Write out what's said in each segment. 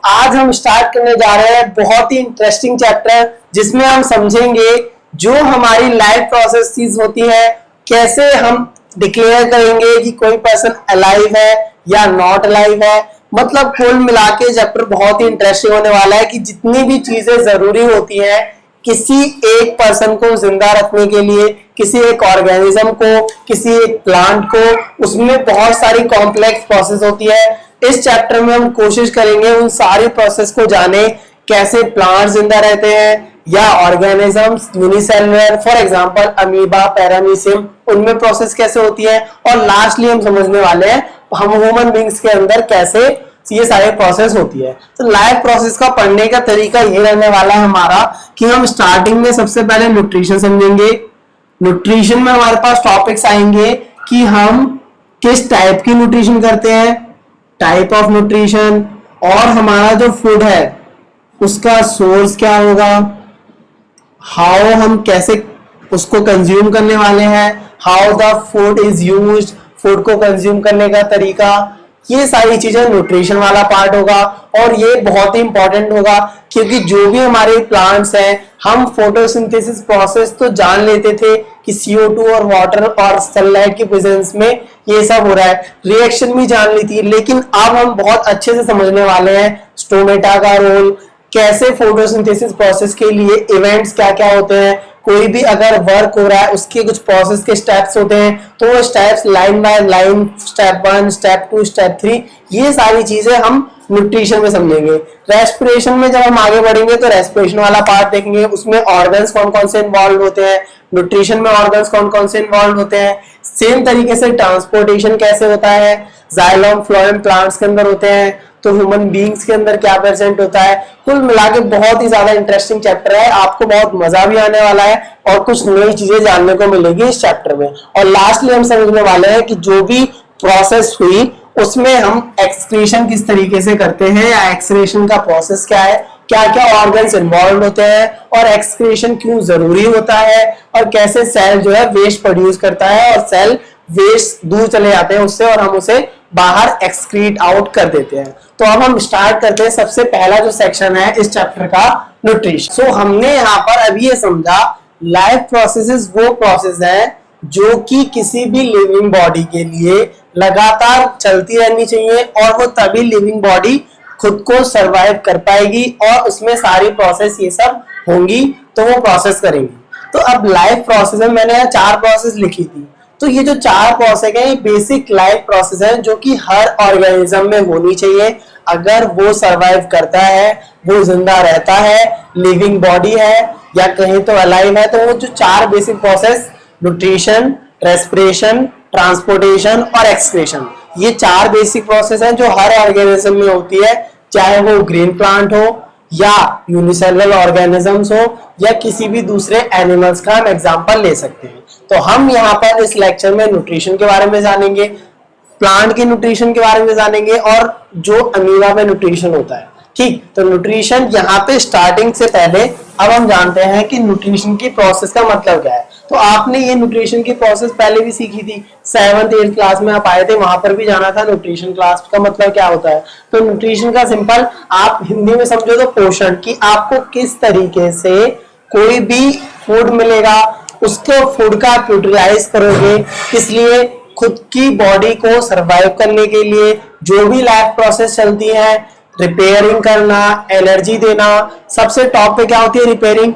आज हम स्टार्ट करने जा रहे हैं बहुत ही इंटरेस्टिंग चैप्टर, जिसमें हम समझेंगे जो हमारी लाइफ प्रोसेसेस होती है, कैसे हम डिक्लेयर करेंगे कि कोई पर्सन अलाइव है या नॉट अलाइव है। मतलब कुल मिला के चैप्टर बहुत ही इंटरेस्टिंग होने वाला है कि जितनी भी चीजें जरूरी होती हैं किसी एक पर्सन को जिंदा रखने के लिए, किसी एक ऑर्गेनिज्म को, किसी एक प्लांट को, उसमें बहुत सारी कॉम्प्लेक्स प्रोसेस होती है। इस चैप्टर में हम कोशिश करेंगे उन सारी प्रोसेस को जाने, कैसे प्लांट जिंदा रहते हैं या organisms unicellular, for example amoeba, paramecium, उनमें प्रोसेस कैसे होती है। और लास्टली हम समझने वाले हैं हम ह्यूमन बींग्स के अंदर कैसे ये सारे प्रोसेस होती है। तो लाइफ प्रोसेस का पढ़ने का तरीका ये रहने वाला है हमारा कि हम स्टार्टिंग में सबसे पहले न्यूट्रिशन समझेंगे। न्यूट्रिशन में हमारे पास टॉपिक्स आएंगे कि हम किस टाइप की न्यूट्रिशन करते हैं, टाइप ऑफ न्यूट्रिशन, और हमारा जो फूड है उसका सोर्स क्या होगा, हाउ हम कैसे उसको कंज्यूम करने वाले हैं, how the food is used, food को कंज्यूम करने का तरीका, ये सारी चीजें न्यूट्रिशन वाला पार्ट होगा। और ये बहुत ही इंपॉर्टेंट होगा क्योंकि जो भी हमारे प्लांट्स हैं, हम फोटोसिंथेसिस प्रोसेस तो जान लेते थे कि CO2 और वाटर और सनलाइट की प्रेजेंस में ये सब हो रहा है, रिएक्शन भी जान ली थी, लेकिन अब हम बहुत अच्छे से समझने वाले हैं स्टोमेटा का रोल, कैसे फोटोसिंथेसिस प्रोसेस के लिए इवेंट्स क्या क्या होते हैं, कोई भी अगर वर्क हो रहा है उसके कुछ प्रोसेस के स्टेप्स होते हैं, तो वो steps line by line, step 1, step 2, step 3, ये सारी चीजें हम न्यूट्रिशन में समझेंगे। रेस्पिरेशन में जब हम आगे बढ़ेंगे तो रेस्पिरेशन वाला पार्ट देखेंगे, उसमें ऑर्गन्स कौन कौन से इन्वॉल्व होते हैं, न्यूट्रिशन में ऑर्गन्स कौन कौन से इन्वॉल्व होते हैं। सेम तरीके से ट्रांसपोर्टेशन कैसे होता है, जाइलम फ्लोएम प्लांट्स के अंदर होते हैं, तो ह्यूमन बींग्स के अंदर क्या प्रेजेंट होता है। कुल मिला के बहुत ही ज्यादा इंटरेस्टिंग चैप्टर है, आपको बहुत मजा भी आने वाला है और कुछ नई चीजें जानने को मिलेगी इस चैप्टर में। और लास्टली हम समझने वाले हैं कि जो भी प्रोसेस हुई उसमें हम एक्सक्रीशन किस तरीके से करते हैं या एक्सक्रीशन का प्रोसेस क्या है, क्या क्या ऑर्गन्स इन्वॉल्व होते हैं और एक्सक्रीशन क्यों जरूरी होता है, और कैसे सेल जो है वेस्ट प्रोड्यूस करता है और सेल वेस्ट दूर चले जाते हैं उससे और हम उसे बाहर एक्सक्रीट आउट कर देते हैं। तो अब हम स्टार्ट करते हैं। सबसे पहला जो सेक्शन है इस चैप्टर का, न्यूट्रिशन। सो हमने यहाँ पर अभी ये समझा लाइफ प्रोसेसेस वो प्रोसेस है जो कि किसी भी लिविंग बॉडी के लिए लगातार चलती रहनी चाहिए और वो तभी लिविंग बॉडी खुद को सरवाइव कर पाएगी और उसमें सारी प्रोसेस ये सब होंगी तो वो प्रोसेस करेंगी। तो अब लाइफ प्रोसेस में मैंने यहाँ 4 प्रोसेस लिखी थी, तो ये जो 4 प्रोसेस है ये बेसिक लाइफ प्रोसेस है जो कि हर ऑर्गेनिज्म में होनी चाहिए। अगर वो सरवाइव करता है, वो जिंदा रहता है, लिविंग बॉडी है या कहीं तो अलाइव है, तो वो जो 4 basic process, nutrition, respiration, transportation और एक्सक्रीशन, ये 4 बेसिक प्रोसेस हैं जो हर ऑर्गेनिज्म में होती है, चाहे वो ग्रीन प्लांट हो या यूनिसेलुलर ऑर्गेनिजम्स हो या किसी भी दूसरे एनिमल्स का हम एग्जांपल ले सकते हैं। तो हम यहाँ पर इस लेक्चर में न्यूट्रिशन के बारे में जानेंगे, प्लांट के न्यूट्रिशन के बारे में जानेंगे और जो अमीबा में न्यूट्रिशन होता है। ठीक, तो न्यूट्रिशन यहाँ पे स्टार्टिंग से पहले अब हम जानते हैं कि न्यूट्रिशन की प्रोसेस का मतलब क्या है। तो आपने ये न्यूट्रिशन की प्रोसेस पहले भी सीखी थी, 7th 8th क्लास में आप आए थे, वहां पर भी जाना था न्यूट्रिशन क्लास का मतलब क्या होता है। तो न्यूट्रिशन का सिंपल आप हिंदी में समझो तो पोषण, कि आपको किस तरीके से कोई भी फूड मिलेगा उसको फूड का आप यूटिलाइज करोगे, इसलिए खुद की बॉडी को सरवाइव करने के लिए जो भी लाइफ प्रोसेस चलती है, रिपेयरिंग करना, एनर्जी देना, सबसे टॉप पे क्या होती है रिपेयरिंग,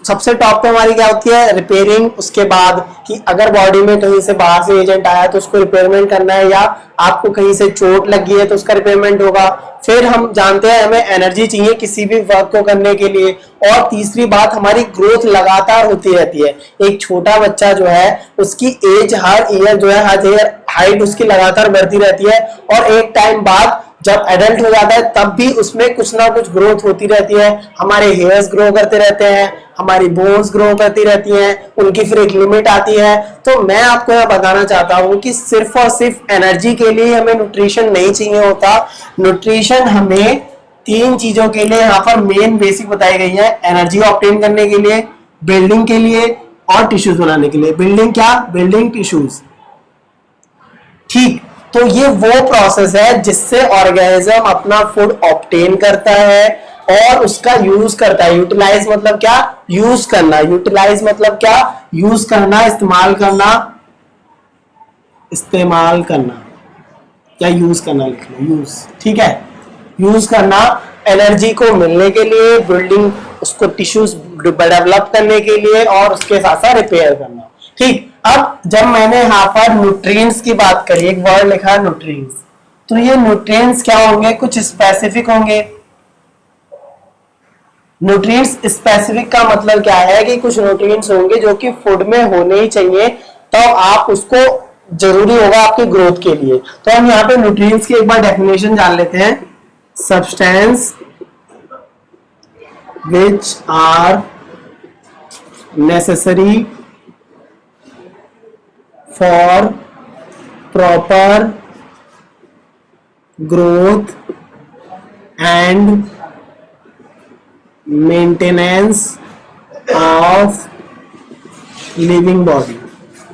सबसे टॉप पे हमारी क्या होती है रिपेयरिंग। उसके बाद कि अगर बॉडी में कहीं से बाहर से एजेंट आया तो उसको रिपेयरमेंट करना है, या आपको कहीं से चोट लगी है तो उसका रिपेयरमेंट होगा। फिर हम जानते हैं हमें एनर्जी चाहिए किसी भी वर्क को करने के लिए। और तीसरी बात, हमारी ग्रोथ लगातार होती रहती है। एक छोटा बच्चा जो है उसकी एज हर ईयर जो है, हर ईयर हाइट उसकी लगातार बढ़ती रहती है और एक टाइम बाद जब एडल्ट हो जाता है तब भी उसमें कुछ ना कुछ ग्रोथ होती रहती है। हमारे हेयर्स ग्रो करते रहते हैं, हमारी बोन्स ग्रो करती रहती हैं, उनकी फिर एक लिमिट आती है। तो मैं आपको यह बताना चाहता हूं कि सिर्फ और सिर्फ एनर्जी के लिए हमें न्यूट्रिशन नहीं चाहिए होता। न्यूट्रिशन हमें 3 चीजों के लिए यहाँ पर मेन बेसिक बताई गई है, एनर्जी ऑब्टेन करने के लिए, बिल्डिंग के लिए और टिश्यूज बनाने के लिए। बिल्डिंग क्या, बिल्डिंग टिश्यूज। ठीक, तो ये वो प्रोसेस है जिससे ऑर्गेनिज्म अपना फूड ऑब्टेन करता है और उसका यूज करता है। यूटिलाइज मतलब क्या? यूज करना। यूटिलाइज मतलब क्या? यूज करना, इस्तेमाल करना, इस्तेमाल करना या यूज करना, लिख लो यूज, ठीक है। यूज करना एनर्जी को मिलने के लिए, बिल्डिंग उसको टिश्यूज डेवलप करने के लिए और उसके साथ साथ रिपेयर करना, ठीक। अब जब मैंने यहाँ पर न्यूट्रिएंट्स की बात करी, एक वर्ड लिखा है न्यूट्रिएंट्स, तो ये न्यूट्रिएंट्स क्या होंगे? कुछ स्पेसिफिक होंगे। न्यूट्रिएंट्स स्पेसिफिक का मतलब क्या है कि कुछ न्यूट्रिएंट्स होंगे जो कि फूड में होने ही चाहिए, तो आप उसको जरूरी होगा आपकी ग्रोथ के लिए। तो हम यहाँ पे न्यूट्रिएंट्स की एक बार डेफिनेशन जान लेते हैं। Substance which are necessary for proper growth and maintenance of living body.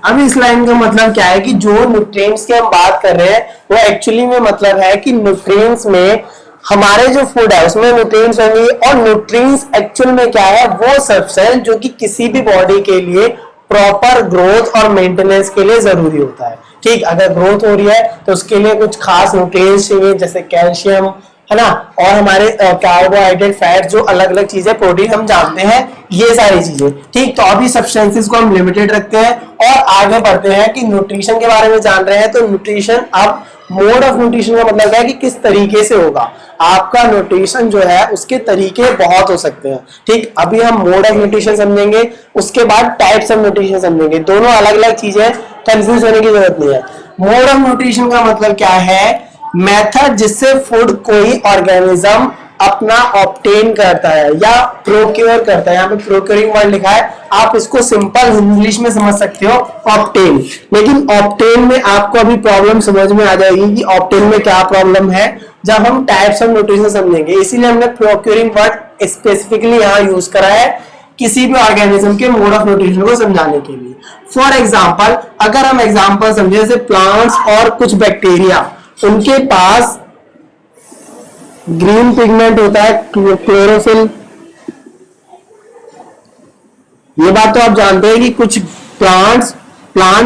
अब इस लाइन का मतलब क्या है कि जो न्यूट्रिएंट्स की हम बात कर रहे हैं वो एक्चुअली में मतलब है कि न्यूट्रिएंट्स में हमारे जो फूड है उसमें न्यूट्रिएंट्स होंगे, और न्यूट्रिएंट्स एक्चुअल में क्या है? वो सब्सटेंस जो कि किसी भी बॉडी के लिए प्रॉपर ग्रोथ और मेंटेनेंस के लिए जरूरी होता है, ठीक। अगर ग्रोथ हो रही है तो उसके लिए कुछ खास न्यूट्रिएंट्स चाहिए, जैसे कैल्शियम, है ना, और हमारे कार्बोहाइड्रेट, फैट, जो अलग अलग चीजें, प्रोटीन हम जानते हैं, ये सारी चीजें, ठीक। तो अभी सब्सटेंसेस को हम लिमिटेड रखते हैं और आगे बढ़ते हैं कि न्यूट्रिशन के बारे में जान रहे हैं। तो न्यूट्रिशन, अब मोड ऑफ न्यूट्रिशन का मतलब है कि किस तरीके से होगा आपका न्यूट्रिशन जो है, उसके तरीके बहुत हो सकते हैं, ठीक। अभी हम मोड ऑफ न्यूट्रिशन समझेंगे, उसके बाद टाइप्स ऑफ न्यूट्रिशन समझेंगे। दोनों अलग अलग चीजें, कंफ्यूज होने की जरूरत नहीं है। मोड ऑफ न्यूट्रिशन का मतलब क्या है? मेथड जिससे फूड कोई ऑर्गेनिज्म अपना ऑब्टेन करता है या प्रोक्योर करता है। यहाँ पे प्रोक्योरिंग वर्ड लिखा है, आप इसको सिंपल इंग्लिश में समझ सकते हो ऑब्टेन। लेकिन ऑब्टेन में आपको अभी प्रॉब्लम समझ में आ जाएगी कि ऑब्टेन में क्या प्रॉब्लम है जब हम टाइप्स ऑफ न्यूट्रिशन समझेंगे। इसीलिए हमने प्रोक्योरिंग वर्ड स्पेसिफिकली यहाँ यूज करा है किसी भी ऑर्गेनिज्म के मोड ऑफ न्यूट्रिशन को समझाने के लिए। फॉर एग्जाम्पल, अगर हम एग्जाम्पल समझे, जैसे प्लांट्स और कुछ बैक्टीरिया, उनके पास ग्रीन पिगमेंट होता है, क्लोरोफिल। ये बात तो आप जानते हैं कि कुछ प्लांट्स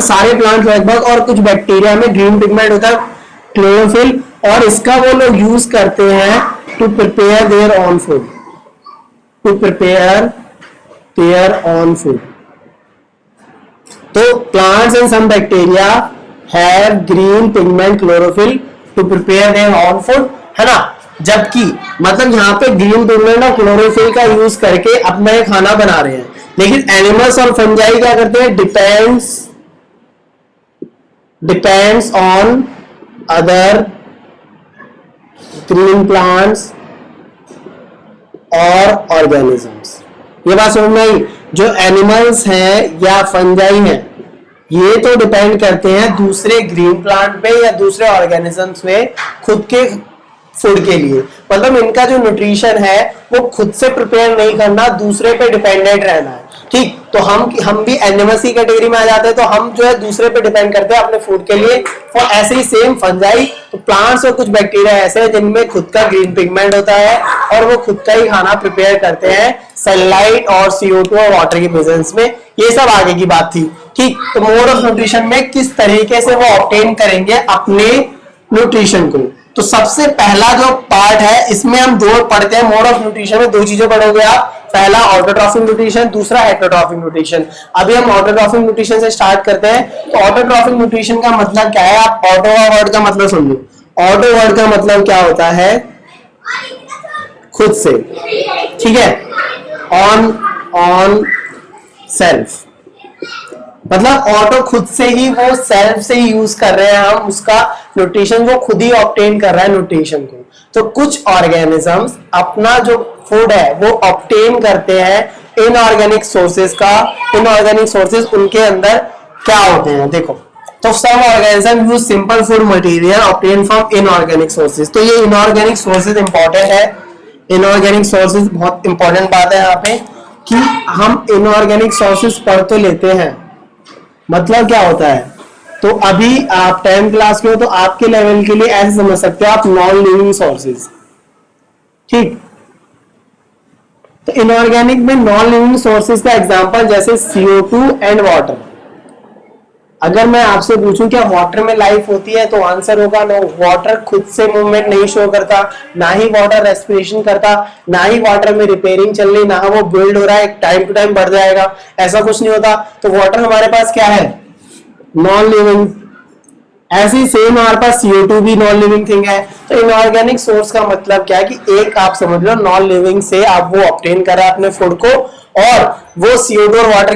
सारे प्लांट्स लगभग, और कुछ बैक्टीरिया में ग्रीन पिगमेंट होता है, क्लोरोफिल, और इसका वो लोग यूज करते हैं to prepare their own food, to prepare their own food. तो plants and some bacteria have green pigment chlorophyll to prepare their own food, है ना। जबकि मतलब यहाँ पे ग्रीन पिगमेंट और क्लोरोफिल का यूज करके अपना ये खाना बना रहे हैं। लेकिन एनिमल्स और फंजाई क्या करते हैं? Depends on other green plants और ऑर्गेनिजम्स। ये बात समझ में आई? जो एनिमल्स हैं या फंजाई हैं, ये तो डिपेंड करते हैं दूसरे ग्रीन प्लांट पे या दूसरे ऑर्गेनिजम्स में खुद के फूड के लिए। मतलब इनका जो न्यूट्रिशन है वो खुद से प्रिपेयर नहीं करना, दूसरे पे डिपेंडेंट रहना है, ठीक। तो हम भी एनिमल्स की कैटेगरी में आ जाते हैं, तो हम जो है दूसरे पे डिपेंड करते हैं अपने फूड के लिए। और ऐसे ही सेम फंजाई, तो प्लांट्स और कुछ बैक्टीरिया ऐसे हैं जिनमें खुद का ग्रीन पिगमेंट होता है और वो खुद का ही खाना प्रिपेयर करते हैं सनलाइट और CO2 और वाटर की प्रेजेंस में। ये सब आगे की बात थी, ठीक। तो मोड ऑफ न्यूट्रिशन में किस तरीके से वो ऑब्टेन करेंगे अपने न्यूट्रिशन को। तो सबसे पहला जो पार्ट है इसमें हम दो पढ़ते हैं। मोड ऑफ न्यूट्रिशन में दो चीजें पढ़ोगे आप, पहला ऑटोट्रॉफिक न्यूट्रिशन, दूसरा हेटेरोट्रॉफिक न्यूट्रिशन। अभी हम ऑटोट्रॉफिक न्यूट्रिशन से स्टार्ट करते हैं। तो ऑटोट्रॉफिक न्यूट्रिशन का मतलब क्या है? आप ऑटो वर्ड का मतलब समझो। ऑटो वर्ड का मतलब क्या होता है? खुद से, ठीक है। ऑन सेल्फ, मतलब ऑटो खुद से ही, वो सेल्फ से ही यूज कर रहे हैं हम उसका न्यूट्रिशन, वो खुद ही ऑब्टेन कर रहा है न्यूट्रिशन को। तो कुछ ऑर्गेनिजम्स अपना जो फूड है वो ऑब्टेन करते हैं इनऑर्गेनिक सोर्सेज का। इनऑर्गेनिक सोर्सेज उनके अंदर क्या होते हैं देखो। तो some organism use simple food material obtain from inorganic sources. तो ये इनऑर्गेनिक सोर्सेज इंपॉर्टेंट है। इनऑर्गेनिक सोर्सेज बहुत इंपॉर्टेंट बात है यहाँ पे कि हम इनऑर्गेनिक सोर्सेज पढ़ तो लेते हैं, मतलब क्या होता है तो अभी आप 10th क्लास में हो तो आपके लेवल के लिए ऐसे समझ सकते हो आप नॉन लिविंग सोर्सेज। ठीक, तो इनऑर्गेनिक में नॉन लिविंग सोर्सेज का एग्जांपल जैसे CO2 एंड वाटर। अगर मैं आपसे पूछूं क्या वाटर में लाइफ होती है तो आंसर होगा नो। वाटर खुद से मूवमेंट नहीं शो करता, ना ही वाटर रेस्पिरेशन करता, ना ही वाटर में रिपेयरिंग चल रही, ना वो बिल्ड हो रहा है टाइम टू टाइम बढ़ जाएगा, ऐसा कुछ नहीं होता। तो वाटर हमारे पास क्या है, नॉन लिविंग। ऐसे ही सेम हमारे पास CO2 भी नॉन लिविंग थिंग है। तो इनऑर्गेनिक सोर्स का मतलब क्या है कि एक आप समझ लो नॉन लिविंग से आप वो ऑब्टेन कर रहा है अपने फूड को, और वो CO2 और वाटर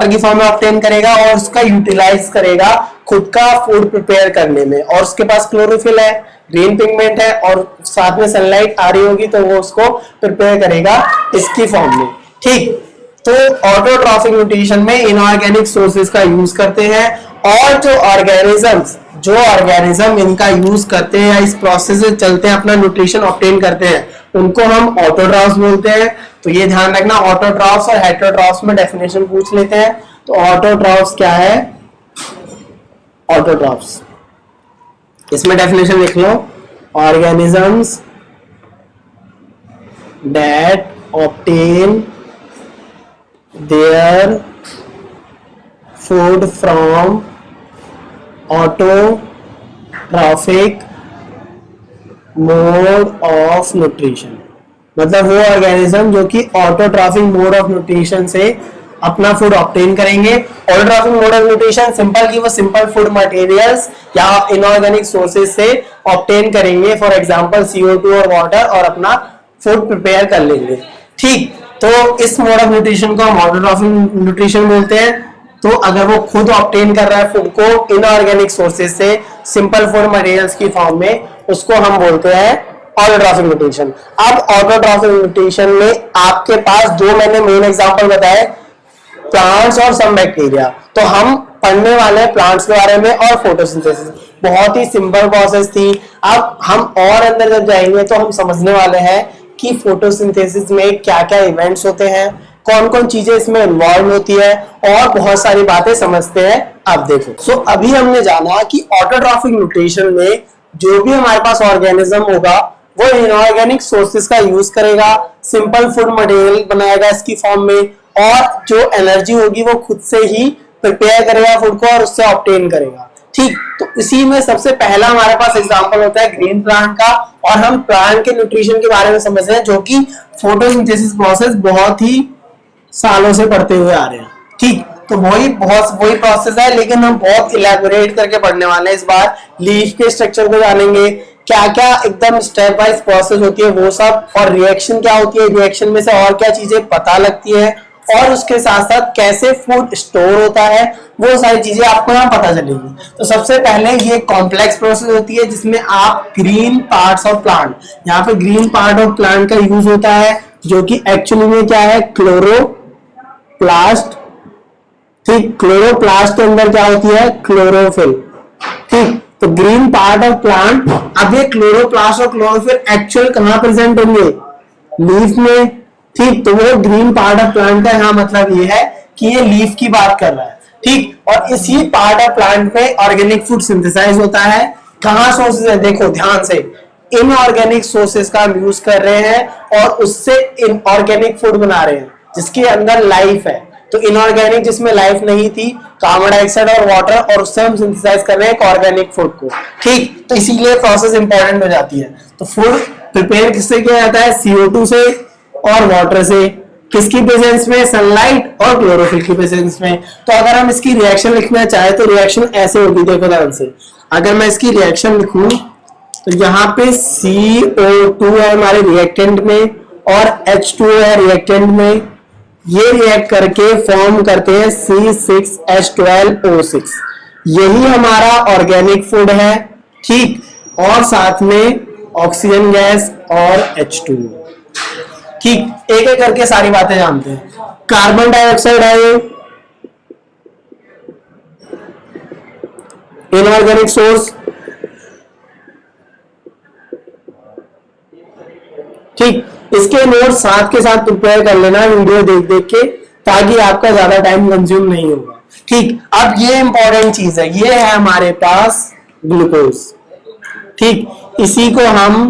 की फॉर्म में ऑब्टेन करेगा और उसका यूटिलाइज करेगा खुद का फूड प्रिपेयर करने में। और उसके पास क्लोरोफिल है, ग्रीन पिगमेंट है, और साथ में सनलाइट आ रही होगी तो वो उसको प्रिपेयर करेगा इसकी फॉर्म में। ठीक, तो ऑटोट्रॉफिक न्यूट्रिशन में इनऑर्गेनिक सोर्सेज का यूज करते हैं, और जो ऑर्गेनिज्म इनका यूज करते हैं या इस प्रोसेस से चलते हैं अपना न्यूट्रिशन ऑब्टेन करते हैं, उनको हम ऑटोट्रॉफ्स बोलते हैं। तो ये ध्यान रखना, ऑटोट्रॉफ्स और हेटेरोट्रॉफ्स में डेफिनेशन पूछ लेते हैं। तो ऑटोट्रॉफ्स क्या है, ऑटोट्रॉफ्स इसमें डेफिनेशन लिख लो, organisms that obtain their food from autotrophic mode of nutrition। मतलब वो ऑर्गेनिज्म जो कि ऑटोट्रॉफिक मोड ऑफ न्यूट्रिशन से अपना फूड ऑब्टेन करेंगे। Autotrophic mode of nutrition simple की वो सिंपल फूड मटेरियल्स या इनऑर्गेनिक सोर्सेज से ऑब्टेन करेंगे, फॉर एग्जांपल CO2 और वाटर, और अपना फूड प्रिपेयर कर लेंगे। ठीक, तो इस मोड ऑफ न्यूट्रिशन को हम ऑटोट्रॉफिक न्यूट्रिशन बोलते हैं। तो अगर वो खुद ऑब्टेन कर रहा है फूड को इनऑर्गेनिक सोर्सेज से सिंपल फूड मटेरियल्स की फॉर्म में, उसको हम बोलते हैं ऑटोट्रॉफिक न्यूट्रिशन। अब ऑटोट्रॉफिक न्यूट्रिशन में आपके पास दो मैंने मेन एग्जांपल बताए, प्लांट्स और सम बैक्टीरिया। तो हम पढ़ने वाले हैं प्लांट्स के बारे में और फोटोसिंथेसिस। बहुत ही सिंपल प्रोसेस थी। अब हम और अंदर जब जाएंगे तो हम समझने वाले हैं कि फोटोसिंथेसिस में क्या क्या इवेंट्स होते हैं, कौन कौन चीजें इसमें इन्वॉल्व होती है, और बहुत सारी बातें समझते हैं। अब देखो, अभी हमने जाना कि ऑटोट्रॉफिक न्यूट्रिशन में जो भी हमारे पास ऑर्गेनिज्म होगा वो इनऑर्गेनिक सोर्सेज का यूज करेगा, सिंपल फूड मटेरियल बनाएगा इसकी फॉर्म में, और जो एनर्जी होगी वो खुद से ही प्रिपेयर करेगा फूड को और उससे ऑब्टेन करेगा। ठीक, तो इसी में सबसे पहला हमारे पास एग्जांपल होता है ग्रीन प्लांट का, और हम प्लांट के न्यूट्रिशन के बारे में समझ रहे हैं जो कि फोटोसिंथेसिस प्रोसेस बहुत ही सालों से पढ़ते हुए आ रहे हैं। ठीक, तो वही प्रोसेस है, लेकिन हम बहुत इलैबोरेट करके पढ़ने वाले हैं इस बार। लीफ के स्ट्रक्चर को जानेंगे, क्या क्या एकदम स्टेप वाइज प्रोसेस होती है वो सब, और रिएक्शन क्या होती है, रिएक्शन में से और क्या चीजें पता लगती है, और उसके साथ साथ कैसे फूड स्टोर होता है, वो सारी चीजें आपको यहाँ पता चलेगी। तो सबसे पहले ये कॉम्प्लेक्स प्रोसेस होती है जिसमें आप ग्रीन पार्ट्स ऑफ प्लांट, यहाँ पे ग्रीन पार्ट ऑफ प्लांट का यूज होता है जो कि एक्चुअली में क्या है, क्लोरोप्लास्ट। ठीक, क्लोरोप्लास्ट के अंदर क्या होती है, क्लोरोफिल। ठीक, तो ग्रीन पार्ट ऑफ प्लांट। अब ये क्लोरोप्लास्ट और क्लोरोफिल एक्चुअल कहां प्रेजेंट होंगे, लीफ में। ठीक, तो वो ग्रीन पार्ट ऑफ प्लांट का यहाँ मतलब ये है कि ये लीफ की बात कर रहा है। ठीक, और इसी पार्ट ऑफ प्लांट में ऑर्गेनिक फूड सिंथेसाइज होता है। कहाँ सोर्सेज है, देखो ध्यान से, इनऑर्गेनिक सोर्सेज का हम यूज कर रहे हैं और उससे इनऑर्गेनिक फूड बना रहे हैं जिसके अंदर लाइफ है। तो इनऑर्गेनिक जिसमें लाइफ नहीं थी, कार्बन डाइऑक्साइड और वाटर, और उससे हम सिंथेसाइज कर रहे हैं एक ऑर्गेनिक फूड को। ठीक, तो इसीलिए प्रोसेस इंपॉर्टेंट हो जाती है। तो फूड प्रिपेयर किससे किया जाता है, CO2 से और वाटर से। किसकी प्रेजेंस में, सनलाइट और क्लोरोफिल की प्रेजेंस में। तो अगर हम इसकी रिएक्शन लिखना चाहे तो रिएक्शन ऐसे होगी, देखो ध्यान से। अगर मैं इसकी रिएक्शन लिखूं तो यहाँ पे CO2 है हमारे रिएक्टेंट में और H2O है रिएक्टेंट में। ये रिएक्ट करके फॉर्म करते हैं C6H12O6। यही हमारा ऑर्गेनिक फूड है। ठीक, और साथ में ऑक्सीजन गैस और H2O। ठीक, एक एक करके सारी बातें जानते हैं। कार्बन डाइऑक्साइड है ये, इनऑर्गेनिक सोर्स। ठीक, इसके नोट्स साथ के साथ प्रिपेयर कर लेना वीडियो देख देख के, ताकि आपका ज्यादा टाइम कंज्यूम नहीं होगा। ठीक, अब ये इंपॉर्टेंट चीज है, ये है हमारे पास ग्लूकोज। ठीक, इसी को हम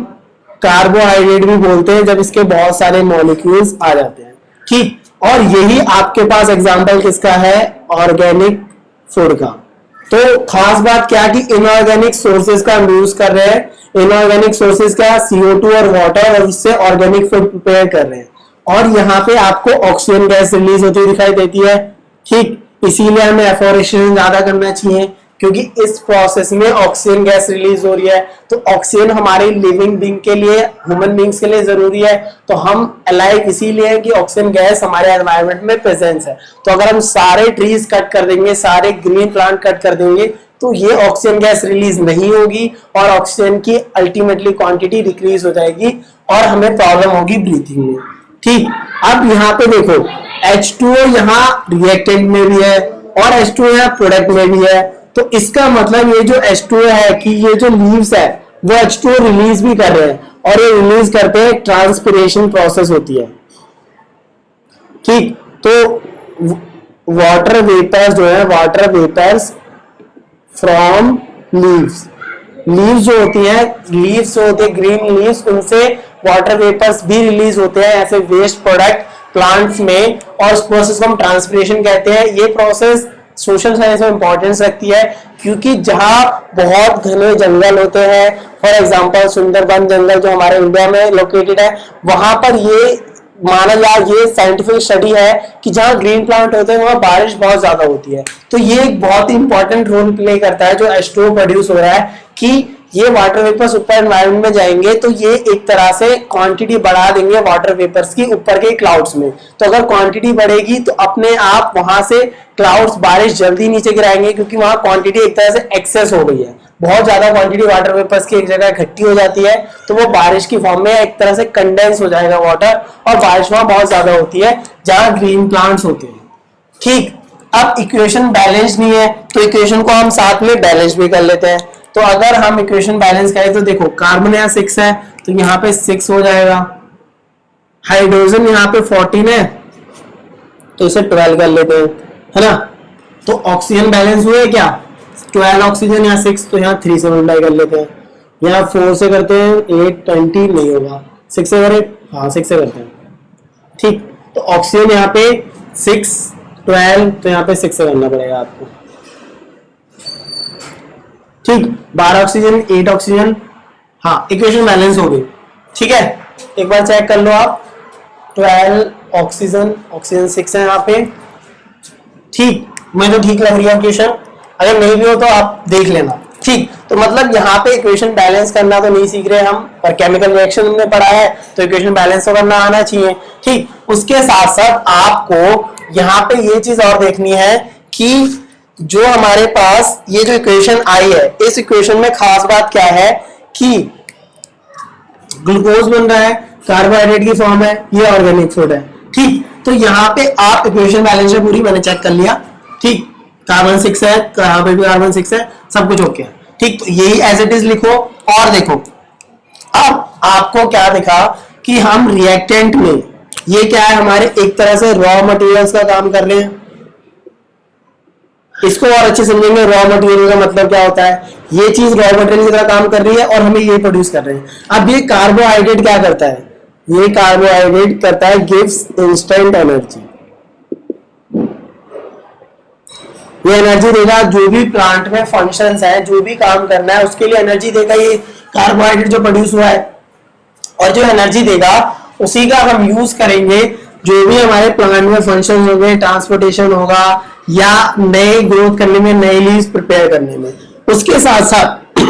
कार्बोहाइड्रेट भी बोलते हैं जब इसके बहुत सारे मॉलिक्यूल्स आ जाते हैं। ठीक, और यही आपके पास एग्जांपल किसका है, ऑर्गेनिक फूड का। तो खास बात क्या कि इनऑर्गेनिक सोर्सेज का हम यूज कर रहे हैं। इनऑर्गेनिक सोर्सेज क्या, CO2 और वाटर, और उससे ऑर्गेनिक फूड प्रिपेयर कर रहे हैं। और यहाँ पे आपको ऑक्सीजन गैस रिलीज होती दिखाई देती है। ठीक, इसीलिए हमें एफोरेस्टेशन ज्यादा करना चाहिए, क्योंकि इस प्रोसेस में ऑक्सीजन गैस रिलीज हो रही है। तो ऑक्सीजन हमारे लिविंग बींग के लिए, ह्यूमन बींग्स के लिए जरूरी है। तो हम अलाइव इसीलिए है कि ऑक्सीजन गैस हमारे एनवायरनमेंट में प्रेजेंस है। तो अगर हम सारे ट्रीज कट कर देंगे, सारे ग्रीन प्लांट कट कर देंगे, तो ये ऑक्सीजन गैस रिलीज नहीं होगी और ऑक्सीजन की अल्टीमेटली क्वांटिटी डिक्रीज हो जाएगी और हमें प्रॉब्लम होगी ब्रीथिंग में। ठीक, अब यहाँ पे देखो H2O यहाँ रिएक्टेंट में भी है और H2O यहाँ प्रोडक्ट में भी है। तो इसका मतलब ये जो H2O है कि ये जो लीव्स है वो H2O रिलीज भी कर रहे हैं, और ये रिलीज करते हैं, ट्रांसपिरेशन प्रोसेस होती है। ठीक, तो वाटर वेपर्स जो है, water vapours from leaves, leaves जो होती है, लीव्स जो होती है ग्रीन लीव्स, उनसे वाटर वेपर्स भी रिलीज होते हैं ऐसे वेस्ट प्रोडक्ट प्लांट्स में, और उस प्रोसेस को हम ट्रांसपिरेशन कहते हैं। ये प्रोसेस सोशल साइंस में इंपॉर्टेंस रखती है, क्योंकि जहां बहुत घने जंगल होते हैं, फॉर एग्जांपल सुंदरबन जंगल जो हमारे इंडिया में लोकेटेड है, वहां पर ये माना जा, ये साइंटिफिक स्टडी है कि जहां ग्रीन प्लांट होते हैं वहां बारिश बहुत ज्यादा होती है। तो ये एक बहुत ही इंपॉर्टेंट रोल प्ले करता है जो H2O प्रोड्यूस हो रहा है, कि ये वाटर वेपर्स ऊपर एनवायरनमेंट में जाएंगे तो ये एक तरह से क्वांटिटी बढ़ा देंगे वाटर वेपर्स की ऊपर के क्लाउड्स में। तो अगर क्वांटिटी बढ़ेगी तो अपने आप वहां से क्लाउड्स बारिश जल्दी नीचे गिराएंगे, क्योंकि वहां क्वांटिटी एक तरह से एक्सेस हो गई है, बहुत ज्यादा क्वांटिटी वाटर वेपर्स की एक जगह इकट्ठी हो जाती है, तो वो बारिश की फॉर्म में एक तरह से कंडेंस हो जाएगा वाटर, और बारिश वहां बहुत ज्यादा होती है जहां ग्रीन प्लांट्स होते हैं। ठीक, अब इक्वेशन बैलेंस नहीं है तो इक्वेशन को हम साथ में बैलेंस भी कर लेते हैं। तो अगर हम इक्वेशन बैलेंस करें तो देखो कार्बन यहाँ 6 है तो यहाँ पे 6 हो जाएगा, हाइड्रोजन यहाँ पे 14 है तो इसे 12 कर लेते हैं, है ना। तो ऑक्सीजन बैलेंस हुए क्या, 12 ऑक्सीजन, यहाँ 6, तो यहाँ 3 से मल्टीप्लाई कर लेते हैं, यहाँ 4 से करते हैं 8 20 नहीं होगा, 6 से करें, हाँ 6 से करते हैं। ठीक, तो ऑक्सीजन यहाँ पे 6 12, तो यहाँ पे 6 से करना पड़ेगा आपको। ठीक, 12 ऑक्सीजन 8 ऑक्सीजन, हाँ इक्वेशन बैलेंस हो गई। ठीक है, एक बार चेक कर लो आप, 12 ऑक्सीजन, ऑक्सीजन 6 है यहाँ पे। ठीक, मैं तो ठीक लग रही है इक्वेशन, अगर नहीं भी हो तो आप देख लेना। ठीक, तो मतलब यहाँ पे इक्वेशन बैलेंस करना तो नहीं सीख रहे हम, पर केमिकल रिएक्शन हमने पढ़ा है तो इक्वेशन बैलेंस तो करना आना चाहिए। ठीक, उसके साथ साथ आपको यहाँ पे ये चीज और देखनी है कि जो हमारे पास ये जो इक्वेशन आई है, इस इक्वेशन में खास बात क्या है कि ग्लूकोज बन रहा है, कार्बोहाइड्रेट की फॉर्म है, ये ऑर्गेनिक फूड है। ठीक, तो यहाँ पे आप इक्वेशन बैलेंस है पूरी, मैंने चेक कर लिया। ठीक, कार्बन 6 है, यहाँ पे भी कार्बन 6 है, सब कुछ ओके है। ठीक, तो यही एज इट इज लिखो। और देखो अब आपको क्या दिखा कि हम रिएक्टेंट में, ये क्या है हमारे एक तरह से रॉ मटेरियल्स का काम कर रहे हैं। इसको और अच्छे समझेंगे, रॉ मटेरियल का मतलब क्या होता है, ये चीज रॉ मटेरियल की तरह काम कर रही है और हमें ये प्रोड्यूस कर रहे हैं। अब ये कार्बोहाइड्रेट क्या करता है, ये कार्बोहाइड्रेट करता है गिव्स इंस्टेंट एनर्जी। ये एनर्जी देगा, जो भी प्लांट में फंक्शंस है, जो भी काम करना है उसके लिए एनर्जी देगा ये कार्बोहाइड्रेट जो प्रोड्यूस हुआ है, और जो एनर्जी देगा उसी का हम यूज करेंगे जो भी हमारे प्लांट में फंक्शन होंगे, ट्रांसपोर्टेशन होगा या नए ग्रोथ करने में, नए लीव्स प्रिपेयर करने में। उसके साथ साथ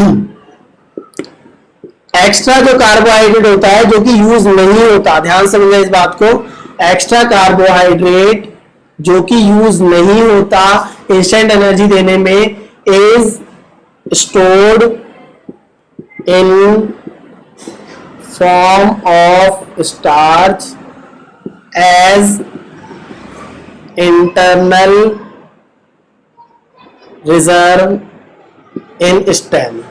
एक्स्ट्रा जो कार्बोहाइड्रेट होता है जो कि यूज नहीं होता, ध्यान से समझिए इस बात को, एक्स्ट्रा कार्बोहाइड्रेट जो कि यूज नहीं होता इंस्टेंट एनर्जी देने में, is stored in form of starch as internal reserve in stem.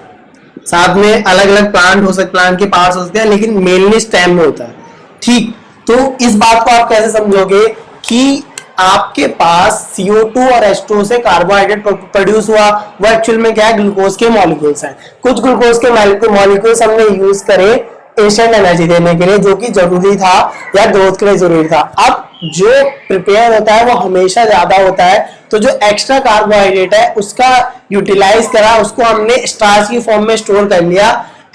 साथ में अलग अलग प्लांट हो सकते, प्लांट के पार्ट्स हो सकते हैं, लेकिन मेनली स्टेम में होता है। ठीक, तो इस बात को आप कैसे समझोगे कि आपके पास CO2 और H2O से कार्बोहाइड्रेट प्रोड्यूस हुआ, वो एक्चुअल में क्या है, ग्लूकोज के मॉलिक्यूल्स हैं। कुछ ग्लूकोज के मॉलिक्यूल्स हमने यूज करे इंस्टेंट एनर्जी देने के लिए, जो कि जरूरी था या ग्रोथ के लिए जरूरी था। अब जो प्रिपेयर होता है वो हमेशा ज्यादा होता है, तो जो एक्स्ट्रा कार्बोहाइड्रेट है उसका यूटिलाइज करा, उसको हमने स्टार्च की फॉर्म में स्टोर कर लिया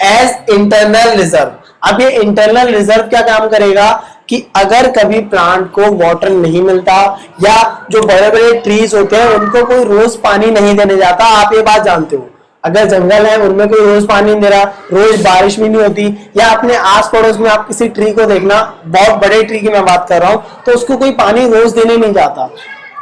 एज इंटरनल रिजर्व। अब ये इंटरनल रिजर्व क्या काम करेगा कि अगर कभी प्लांट को वाटर नहीं मिलता या जो बड़े बड़े ट्रीज होते हैं उनको कोई रोज पानी नहीं देने जाता, आप ये बात जानते हो, अगर जंगल है उनमें कोई रोज पानी नहीं दे रहा, रोज बारिश भी नहीं होती, या अपने आस पड़ोस में आप किसी ट्री को देखना, बहुत बड़े ट्री की मैं बात कर रहा हूं, तो उसको कोई पानी रोज देने नहीं जाता,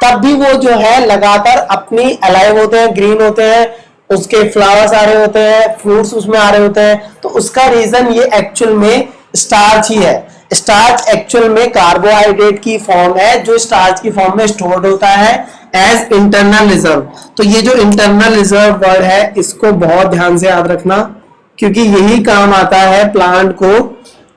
तब भी वो जो है लगातार अपनी अलाइव होते हैं, ग्रीन होते हैं, उसके फ्लावर्स आ रहे होते हैं, फ्रूट्स उसमें आ रहे होते हैं। तो उसका रीजन ये एक्चुअल में स्टार्च ही है। स्टार्च एक्चुअल में कार्बोहाइड्रेट की फॉर्म है जो स्टार्च की फॉर्म में स्टोर्ड होता है एज इंटरनल रिजर्व। तो ये जो इंटरनल रिजर्व वर्ड है इसको बहुत ध्यान से याद रखना, क्योंकि यही काम आता है प्लांट को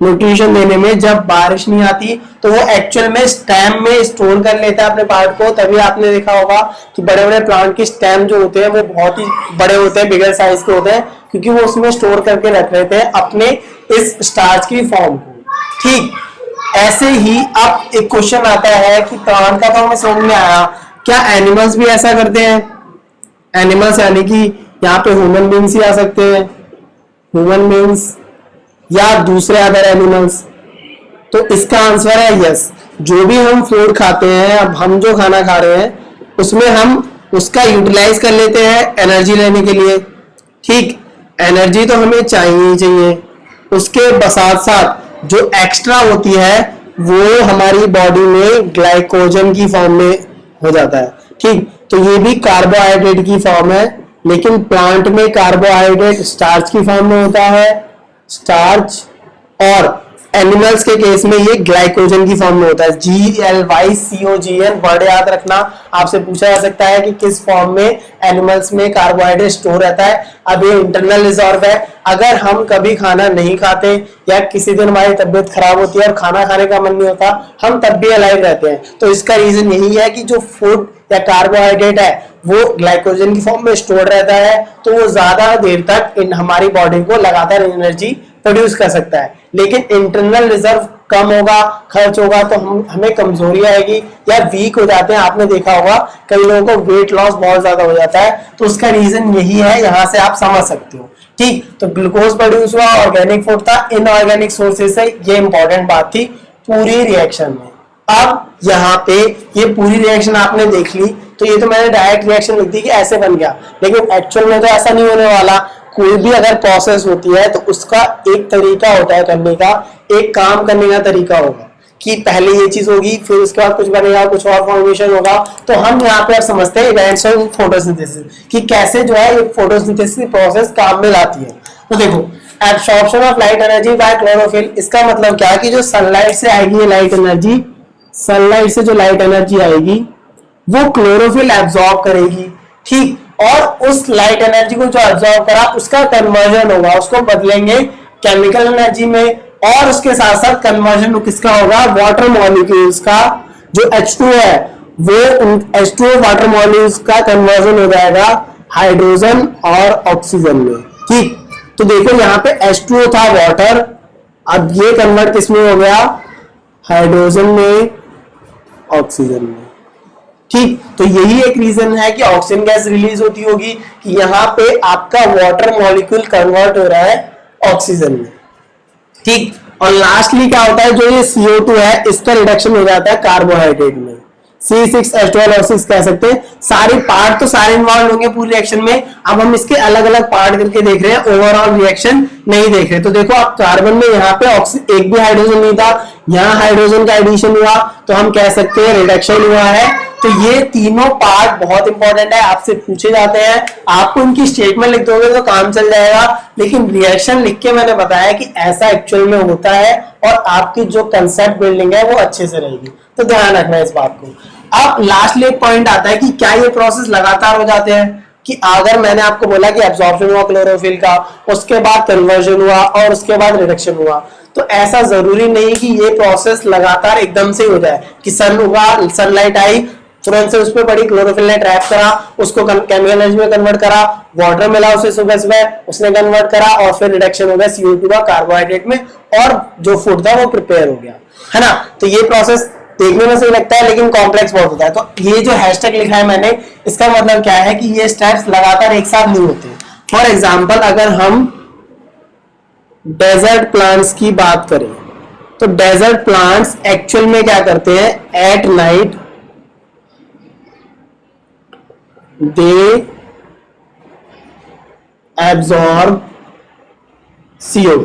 न्यूट्रिशन देने में। जब बारिश नहीं आती तो वो एक्चुअल में स्टेम में स्टोर कर लेता है अपने पार्ट को, तभी आपने देखा होगा कि बड़े बड़े प्लांट के स्टेम जो होते हैं वो बहुत ही बड़े होते हैं, बिगर साइज के होते हैं, क्योंकि वो उसमें स्टोर करके रख लेते हैं अपने इस स्टार्च की फॉर्म को। ठीक ऐसे ही अब एक क्वेश्चन आता है कि प्लांट का तो हमें समझ में आया, क्या एनिमल्स भी ऐसा करते हैं? एनिमल्स यानी कि यहाँ पे ह्यूमन बींग्स ही आ सकते हैं, ह्यूमन बींग्स या दूसरे अदर एनिमल्स। तो इसका आंसर है यस। जो भी हम फूड खाते हैं, अब हम जो खाना खा रहे हैं उसमें हम उसका यूटिलाइज कर लेते हैं एनर्जी लेने के लिए। ठीक, एनर्जी तो हमें चाहिए ही चाहिए, उसके साथ साथ जो एक्स्ट्रा होती है वो हमारी बॉडी में ग्लाइकोजन की फॉर्म में हो जाता है। ठीक, तो ये भी कार्बोहाइड्रेट की फॉर्म है, लेकिन प्लांट में कार्बोहाइड्रेट स्टार्च की फॉर्म में होता है, स्टार्च, और एनिमल्स के केस में ये ग्लाइकोजन की फॉर्म में होता है। GLYCOGN वर्ड याद रखना, आपसे पूछा जा सकता है कि किस फॉर्म में एनिमल्स में कार्बोहाइड्रेट स्टोर रहता है। अब ये इंटरनल रिजर्व है, अगर हम कभी खाना नहीं खाते या किसी दिन हमारी तबीयत खराब होती है और खाना खाने का मन नहीं होता, हम तब भी अलाइव रहते हैं। तो इसका रीजन यही है कि जो फूड या कार्बोहाइड्रेट है वो ग्लाइकोजन की फॉर्म में स्टोर रहता है, तो वो ज्यादा देर तक इन हमारी बॉडी को लगातार एनर्जी प्रोड्यूस कर सकता है। लेकिन इंटरनल रिजर्व कम होगा, खर्च होगा, तो हमें कमजोरी आएगी या वीक हो जाते हैं। आपने देखा होगा कई लोगों को वेट लॉस बहुत ज्यादा हो जाता है, तो उसका रीजन यही है, यहां से आप समझ सकते हो। ठीक, तो ग्लूकोज प्रोड्यूस हुआ, ऑर्गेनिक फूड था, इनऑर्गेनिक सोर्सेज से, ये इंपॉर्टेंट बात थी पूरी रिएक्शन में। अब यहाँ पे ये पूरी रिएक्शन आपने देख ली, तो ये तो मैंने डायरेक्ट रिएक्शन लिख दी कि ऐसे बन गया, लेकिन एक्चुअल में तो ऐसा नहीं होने वाला। कोई भी अगर प्रोसेस होती है तो उसका एक तरीका होता है करने का, एक काम करने का तरीका होगा कि पहले ये चीज होगी, फिर उसके बाद कुछ बनेगा, कुछ और फॉर्मेशन होगा। तो हम यहाँ पे अब समझते हैं इवेंट्स ऑफ फोटोसिंथेसिस कि कैसे जो है ये फोटोसिंथेसिस प्रोसेस काम में लाती है। तो देखो, absorption of light energy by chlorophyll, इसका मतलब क्या है कि जो सनलाइट से आएगी ये लाइट एनर्जी, सनलाइट से जो लाइट एनर्जी आएगी वो क्लोरोफिल एब्सॉर्ब करेगी। ठीक, और उस लाइट एनर्जी को जो एब्सॉर्ब करा उसका कन्वर्जन होगा, उसको बदलेंगे केमिकल एनर्जी में, और उसके साथ साथ कन्वर्जन किसका होगा, वाटर मॉलिक्यूल्स का। जो H2O है वो H2O वाटर मॉलिक्यूल्स का कन्वर्जन हो जाएगा हाइड्रोजन और ऑक्सीजन में। ठीक, तो देखो यहाँ पे H2O था वाटर, अब ये कन्वर्ट किसमें हो गया, हाइड्रोजन में, ऑक्सीजन में। ठीक, तो यही एक रीजन है कि ऑक्सीजन गैस रिलीज होती होगी कि यहाँ पे आपका वाटर मॉलिक्यूल कन्वर्ट हो रहा है ऑक्सीजन में। ठीक, और लास्टली क्या होता है, जो ये CO2 है इसका रिडक्शन हो जाता है कार्बोहाइड्रेट में, C6H12O6 कह सकते हैं। सारे पार्ट तो सारे इन्वॉल्व होंगे पूरी रिएक्शन में। अब हम इसके अलग अलग पार्ट करके देख रहे हैं, ओवरऑल रिएक्शन नहीं देख रहे। तो देखो, आप कार्बन में यहाँ पे एक भी हाइड्रोजन नहीं था, यहाँ हाइड्रोजन का एडिशन हुआ, तो हम कह सकते हैं रिडक्शन हुआ है। तो ये तीनों पार्ट बहुत इंपॉर्टेंट है, आपसे पूछे जाते हैं। आपको इनकी स्टेटमेंट लिख दोगे तो काम चल जाएगा, लेकिन रिएक्शन लिख के मैंने बताया कि ऐसा एक्चुअल में होता है, और आपकी जो कंसेप्ट बिल्डिंग है वो अच्छे से रहेगी। तो ध्यान रखना इस बात को। अब लास्टली एक पॉइंट आता है कि क्या ये प्रोसेस लगातार हो जाते हैं, कि अगर मैंने आपको बोला कि एब्जॉर्प्शन हुआ क्लोरोफिल का, उसके बाद कन्वर्जन हुआ और उसके बाद रिडक्शन हुआ, तो ऐसा जरूरी नहीं कि ये प्रोसेस लगातार एकदम से हो जाए कि सन होगा, सनलाइट आई, तुरंत से उस पर पड़ी, क्लोरोफिल ने ट्रैप करा, उसको केमिकल एनर्जी में कन्वर्ट करा, वाटर मिला उसे सुबह सुबह, उसने कन्वर्ट करा और फिर रिडक्शन हो गया CO2 का कार्बोहाइड्रेट में और जो फूड था वो प्रिपेयर हो गया, है ना। तो ये प्रोसेस देखने में सही लगता है लेकिन कॉम्प्लेक्स बहुत होता है। तो ये जो हैशटैग लिखा है मैंने, इसका मतलब क्या है कि ये स्टेप्स लगातार एक साथ नहीं होते। फॉर एग्जाम्पल अगर हम डेजर्ट प्लांट्स की बात करें तो डेजर्ट प्लांट्स एक्चुअल में क्या करते हैं, at night they absorb CO2।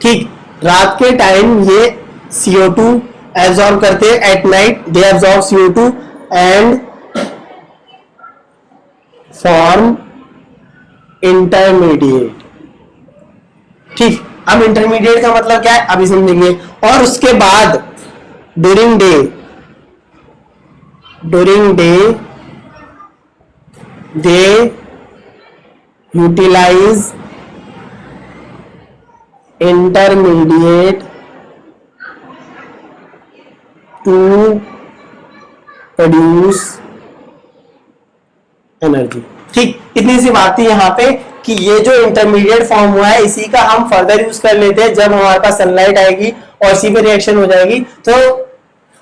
ठीक, रात के टाइम ये CO2 एब्जॉर्ब करते हैं, at night they absorb CO2 and form intermediate. ठीक, अब इंटरमीडिएट का मतलब क्या है अभी समझेंगे। और उसके बाद during day they utilize intermediate to produce energy. ठीक, इतनी सी बात थी यहाँ पे कि ये जो इंटरमीडिएट फॉर्म हुआ है इसी का हम फर्दर यूज कर लेते हैं जब हमारे पास सनलाइट आएगी और इसी पे रिएक्शन हो जाएगी तो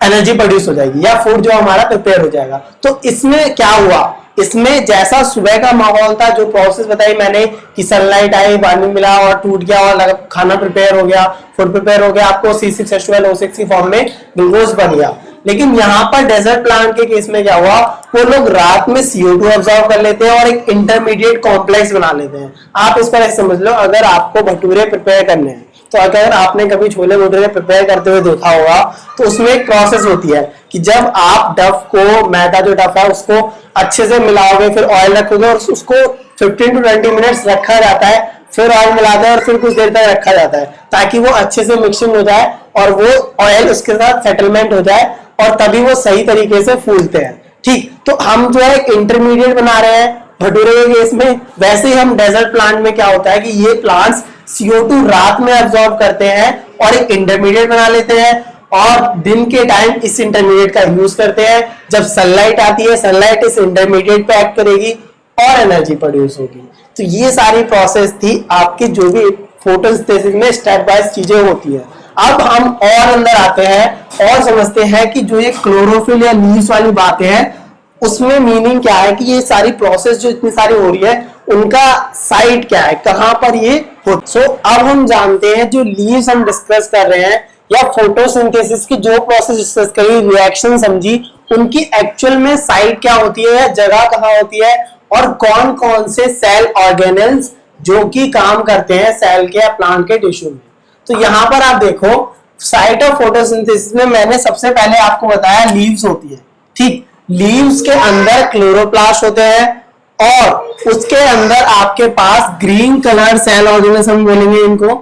एनर्जी प्रोड्यूस हो जाएगी या फूड जो हमारा प्रिपेयर हो जाएगा। तो इसमें क्या हुआ, इसमें जैसा सुबह का माहौल था, जो प्रोसेस बताई मैंने कि सनलाइट आई, पानी मिला और टूट गया और खाना प्रिपेयर हो गया, फूड प्रिपेयर हो गया, आपको C6H12O6 की फॉर्म में ग्लूकोज बन गया। लेकिन यहाँ पर डेजर्ट प्लांट के केस में क्या हुआ, वो लोग रात में CO2 ऑब्जर्व कर लेते हैं और एक इंटरमीडिएट कॉम्प्लेक्स बना लेते हैं। आप इस पर ऐसे समझ लो, अगर आपको भटूरे प्रिपेयर करने हैं तो अगर आपने कभी छोले भटूरे प्रिपेयर करते हुए देखा होगा तो उसमें एक प्रोसेस होती है कि जब आप डफ को, मैदा जो डफ है उसको अच्छे से मिलाओगे, फिर ऑयल रखोगे और उसको 15 to 20 मिनट्स रखा जाता है, फिर ऑयल मिलाते हैं और फिर कुछ देर तक रखा जाता है ताकि वो अच्छे से मिक्सिंग हो जाए और वो ऑयल उसके साथ सेटलमेंट हो जाए और तभी वो सही तरीके से फूलते हैं। ठीक, तो हम जो है एक इंटरमीडिएट बना रहे हैं भटूरे के केस में। वैसे ही हम डेजर्ट प्लांट में क्या होता है कि ये प्लांट्स CO2 रात में एब्जॉर्ब करते हैं और एक इंटरमीडिएट बना लेते हैं और दिन के टाइम इस इंटरमीडिएट का यूज करते हैं। जब सनलाइट आती है, सनलाइट इस इंटरमीडिएट पे एक्ट करेगी और एनर्जी प्रोड्यूस होगी। तो ये सारी प्रोसेस थी आपकी जो भी फोटोसिंथेसिस में स्टेप बाय चीजें होती है। अब हम और अंदर आते हैं और समझते हैं कि जो ये क्लोरोफिल या लीव्स वाली बातें हैं उसमें मीनिंग क्या है, कि ये सारी प्रोसेस जो इतनी सारी हो रही है उनका साइट क्या है, कहां पर ये हो। सो अब हम जानते हैं जो लीव्स हम डिस्कस कर रहे हैं या फोटोसिंथेसिस की जो प्रोसेस डिस्कस करी, रिएक्शन समझी, उनकी एक्चुअल में साइट क्या होती है, जगह कहां होती है और कौन कौन से सेल ऑर्गेनेल्स जो कि काम करते हैं सेल के या प्लांट के टिश्यू में। तो यहां पर आप देखो साइट ऑफ फोटोसिंथेसिस में मैंने सबसे पहले आपको बताया लीव्स होती है। ठीक, लीव्स के अंदर क्लोरोप्लास्ट होते हैं और उसके अंदर आपके पास ग्रीन कलर सेल ऑर्गेनेल्स, हम बोलेंगे इनको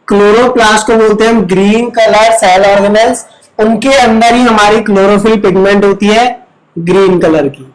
क्लोरोप्लास्ट को बोलते हैं ग्रीन कलर सेल ऑर्गेनेल्स। उनके अंदर ही हमारी क्लोरोफिल पिगमेंट होती है ग्रीन कलर की।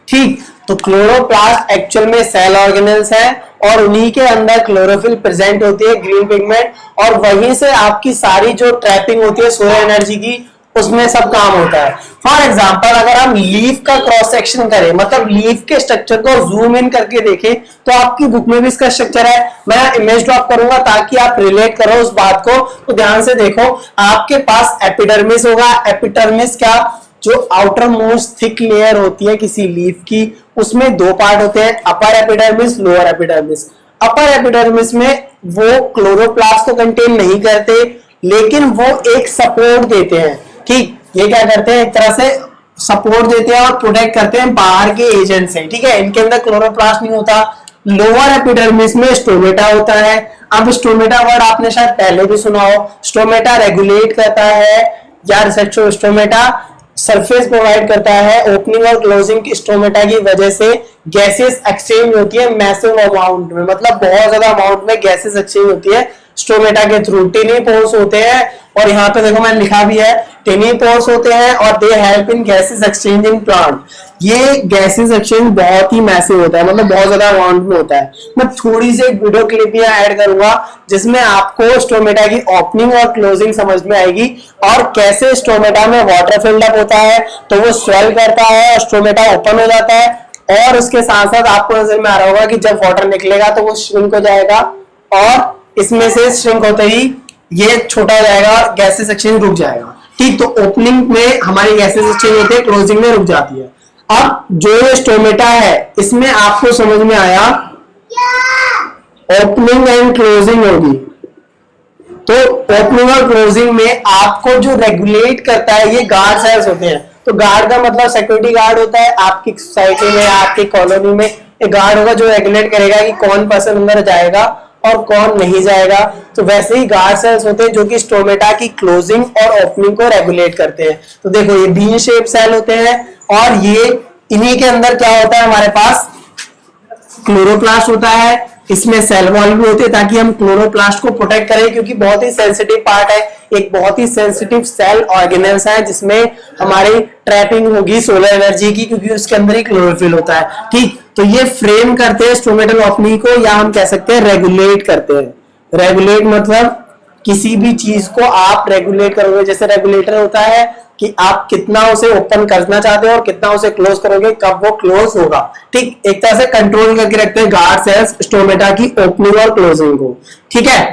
ठीक, तो क्लोरोप्लास्ट एक्चुअल में सेल ऑर्गेनेल्स है और उन्हीं के अंदर क्लोरोफिल प्रेजेंट होती है ग्रीन पिगमेंट और वहीं से आपकी सारी जो ट्रैपिंग होती है सोलर एनर्जी की उसमें सब काम होता है। फॉर एग्जांपल अगर हम लीफ का क्रॉस सेक्शन करें, मतलब लीफ के स्ट्रक्चर को जूम इन करके देखें तो आपकी बुक में भी इसका स्ट्रक्चर है। मैं इमेज ड्रॉप करूंगा ताकि आप रिलेट करो उस बात को। तो ध्यान से देखो, आपके पास एपिडर्मिस होगा। एपिडर्मिस क्या, जो आउटर मोस्ट थिक लेयर होती है किसी लीफ की, उसमें दो पार्ट होते हैं, upper epidermis, lower epidermis. Upper epidermis में वो क्लोरोप्लास्ट को कंटेन नहीं करते लेकिन वो एक सपोर्ट देते हैं। ठीक, ये क्या करते हैं, एक तरह से सपोर्ट देते हैं और प्रोटेक्ट करते हैं बाहर के एजेंट से। ठीक है, इनके अंदर क्लोरोप्लास्ट नहीं होता। लोअर एपिडर्मिस में स्टोमेटा होता है। अब स्टोमेटा वर्ड आपने शायद पहले भी सुना हो। स्टोमेटा रेगुलेट करता है या रिसेप्शन, स्टोमेटा सरफेस प्रोवाइड करता है। ओपनिंग और क्लोजिंग की स्टोमेटा की वजह से गैसेस एक्सचेंज होती है मैसिव अमाउंट में, मतलब बहुत ज्यादा अमाउंट में गैसेस एक्सचेंज होती है स्टोमेटा के थ्रू। टिनी पोर्स होते हैं और यहाँ पे देखो मैंने लिखा भी है टिनी पोर्स होते हैं और they help in gases exchange in plant. ये गैसेस एक्सचेंज बहुत ही मैसिव होता है, मतलब बहुत ज्यादा अमाउंट में होता है। मैं थोड़ी सी एक वीडियो क्लिप यहाँ ऐड करूंगा जिसमें आपको स्टोमेटा की ओपनिंग और क्लोजिंग समझ में आएगी और कैसे स्टोमेटा में वाटर फिल्डअप होता है तो वो स्वेल करता है और स्टोमेटा ओपन हो जाता है, और उसके साथ साथ आपको नजर में आ रहा होगा कि जब वाटर निकलेगा तो वो श्रिंक हो जाएगा और इसमें से श्रिंक होते ही ये छोटा हो जाएगा, गैसेस एक्सचेंज रुक जाएगा। ठीक, तो ओपनिंग में हमारी गैसेस एक्सचेंज होती है, क्लोजिंग में रुक जाती है। अब जो ये स्टोमेटा है इसमें आपको समझ में आया ओपनिंग एंड क्लोजिंग होगी, तो ओपनिंग और क्लोजिंग में आपको जो रेगुलेट करता है ये गार्ड सेल्स होते हैं। तो गार्ड का मतलब सिक्योरिटी गार्ड होता है, आपकी सोसाइटी में आपकी कॉलोनी में एक गार्ड होगा जो रेगुलेट करेगा कि कौन पर्सन अंदर जाएगा और कौन नहीं जाएगा। तो वैसे ही गार्ड सेल्स होते हैं जो कि स्टोमेटा की क्लोजिंग और ओपनिंग को रेगुलेट करते हैं। तो देखो ये बीन शेप सेल होते हैं और ये इन्हीं के अंदर क्या होता है, हमारे पास क्लोरोप्लास्ट होता है, इसमें सेल वॉल भी होती है ताकि हम क्लोरोप्लास्ट को प्रोटेक्ट करें, क्योंकि बहुत ही सेंसिटिव पार्ट है, एक बहुत ही सेंसिटिव सेल ऑर्गेनेल्स है जिसमें हमारी ट्रैपिंग होगी सोलर एनर्जी की, क्योंकि उसके अंदर ही क्लोरोफिल होता है। ठीक, तो ये फ्रेम करते हैं स्टोमेटल ओपनिंग को, या हम कह सकते हैं रेगुलेट करते हैं। रेगुलेट मतलब किसी भी चीज को आप रेगुलेट करोगे, जैसे रेगुलेटर होता है कि आप कितना उसे ओपन करना चाहते हो और कितना उसे क्लोज करोगे, कब वो क्लोज होगा। ठीक, एक तरह से कंट्रोल करके रखते हैं गार्ड सेल्स स्टोमेटा की ओपनिंग और क्लोजिंग को। ठीक है,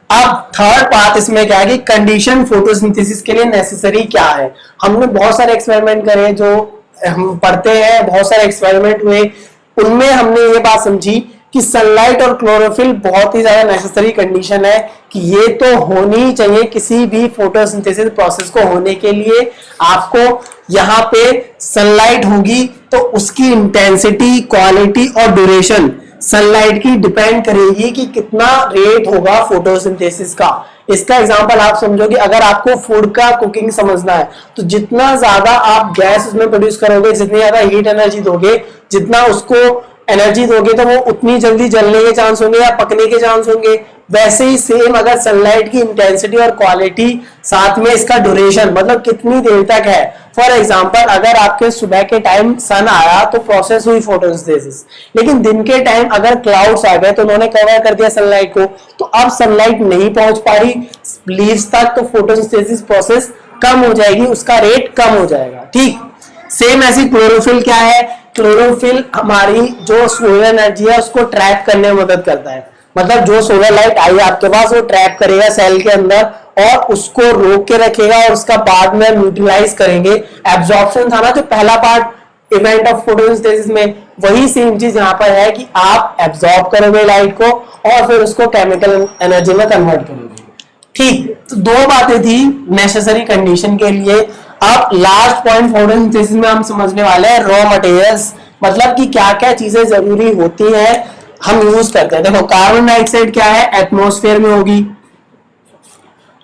अब थर्ड पार्ट इसमें क्या है कि कंडीशन फोटोसिंथेसिस के लिए नेसेसरी क्या है। हमने बहुत सारे एक्सपेरिमेंट करे जो हम पढ़ते हैं, बहुत सारे एक्सपेरिमेंट हुए, उनमें हमने ये बात समझी कि सनलाइट और क्लोरोफिल बहुत ही ज्यादा नेसेसरी कंडीशन है कि ये तो होनी ही चाहिए किसी भी फोटोसिंथेसिस प्रोसेस को होने के लिए। आपको यहाँ पे सनलाइट होगी तो उसकी इंटेंसिटी, क्वालिटी और ड्यूरेशन सनलाइट की डिपेंड करेगी कि कितना रेट होगा फोटोसिंथेसिस का। इसका एग्जांपल आप समझोगे, अगर आपको फूड का कुकिंग समझना है तो जितना ज्यादा आप गैस उसमें प्रोड्यूस करोगे, जितनी ज्यादा हीट एनर्जी दोगे, जितना उसको एनर्जी दोगे तो वो उतनी जल्दी जलने के चांस होंगे या पकने के चांस होंगे। वैसे ही सेम अगर सनलाइट की इंटेंसिटी और क्वालिटी साथ में इसका ड्यूरेशन मतलब कितनी देर तक है। फॉर एग्जांपल अगर आपके सुबह के टाइम सन आया तो प्रोसेस हुई फोटोसिंथेसिस, लेकिन दिन के टाइम अगर क्लाउड्स आ गए तो उन्होंने कवर कर दिया सनलाइट को, तो अब सनलाइट नहीं पहुंच पा रही लीव्स तक, तो फोटोसिंथेसिस प्रोसेस कम हो जाएगी, उसका रेट कम हो जाएगा। ठीक, सेम ऐसी क्लोरोफिल क्या है, क्लोरोफिल हमारी जो सोलर एनर्जी है उसको ट्रैप करने में मदद करता है। मतलब जो सोलर लाइट आई आपके पास वो ट्रैप करेगा सेल के अंदर और उसको रोक के रखेगा और उसका बाद में यूटिलाइज करेंगे। एब्जॉर्प्शन था ना जो पहला पार्ट इवेंट ऑफ फोटोसिंथेसिस में, वही सेम चीज यहाँ पर है कि आप एब्जॉर्ब करोगे लाइट को और फिर उसको केमिकल एनर्जी में कन्वर्ट करोगे। ठीक, तो दो बातें थी नेसेसरी कंडीशन के लिए। अब लास्ट पॉइंट फोटोसिंथेसिस में हम समझने वाले हैं रॉ मटेरियल्स, मतलब कि क्या क्या चीजें जरूरी होती हैं हम यूज करते हैं। देखो कार्बन डाइऑक्साइड क्या है, एटमॉस्फेयर में होगी।